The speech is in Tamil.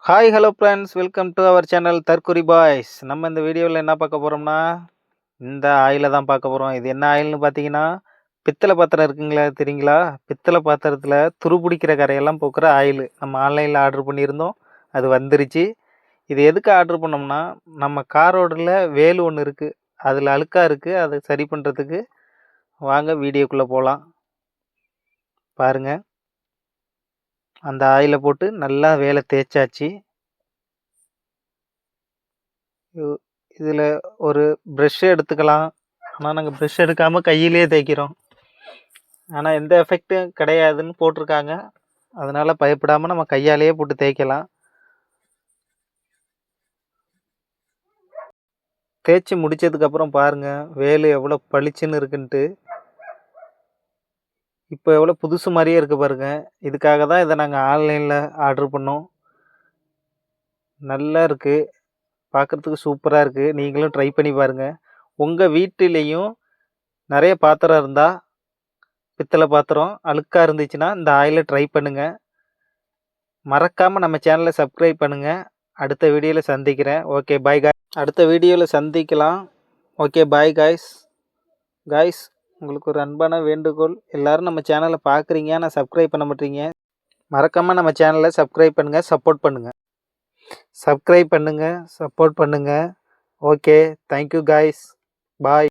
Hi hello friends, welcome to our channel தற்குறி பாய்ஸ். நம்ம இந்த வீடியோவில் என்ன பார்க்க போகிறோம்னா, இந்த ஆயிலை தான் பார்க்க போகிறோம். இது என்ன ஆயில்னு பார்த்தீங்கன்னா, பித்தளை பாத்திரம் இருக்குங்களா, தெரியுங்களா? பித்தளை பாத்திரத்தில் துருபிடிக்கிற கரையெல்லாம் போக்குற ஆயில் நம்ம ஆன்லைனில் ஆர்டர் பண்ணியிருந்தோம். அது வந்துருச்சு. இது எதுக்கு ஆர்டர் பண்ணோம்னா, நம்ம காரோடில் வேலு ஒன்று இருக்குது, அதில் அழுக்காக இருக்குது, அதை சரி பண்ணுறதுக்கு. வாங்க வீடியோக்குள்ளே போகலாம். பாருங்கள், அந்த ஆயிலை போட்டு நல்லா வேலை தேய்ச்சாச்சு. இதில் ஒரு ப்ரெஷ்ஷு எடுத்துக்கலாம். ஆனால் நாங்கள் ப்ரெஷ் எடுக்காமல் கையிலே தேய்க்கிறோம். ஆனால் எந்த எஃபெக்ட்டும் கிடையாதுன்னு போட்டிருக்காங்க. அதனால் பயப்படாமல் நம்ம கையாலேயே போட்டு தேய்க்கலாம். தேய்ச்சி முடித்ததுக்கப்புறம் பாருங்கள், வேலு எவ்வளோ பளிச்சுன்னு இருக்குன்ட்டு. இப்போ எவ்வளோ புதுசு மாதிரியே இருக்குது பாருங்கள். இதுக்காக தான் இதை நாங்கள் ஆன்லைனில் ஆர்டர் பண்ணோம். நல்லா இருக்குது, பார்க்குறதுக்கு சூப்பராக இருக்குது. நீங்களும் ட்ரை பண்ணி பாருங்கள். உங்கள் வீட்டிலையும் நிறைய பாத்திரம் இருந்தால், பித்தளை பாத்திரம் அழுக்காக இருந்துச்சுன்னா இந்த ஆயிலை ட்ரை பண்ணுங்கள். மறக்காமல் நம்ம சேனலை சப்ஸ்கிரைப் பண்ணுங்கள். அடுத்த வீடியோவில் சந்திக்கிறேன். ஓகே பாய் காய். அடுத்த வீடியோவில் சந்திக்கலாம். ஓகே பாய் காய்ஸ், உங்களுக்கு ஒரு அன்பான வேண்டுகோள். எல்லோரும் நம்ம சேனலை பார்க்குறீங்க, ஆனால் சப்ஸ்கிரைப் பண்ண மாட்டீங்க. மறக்காமல் நம்ம சேனலை சப்ஸ்கிரைப் பண்ணுங்கள், சப்போர்ட் பண்ணுங்கள். சப்ஸ்கிரைப் பண்ணுங்கள், சப்போர்ட் பண்ணுங்கள். Okay, thank you guys. பாய்.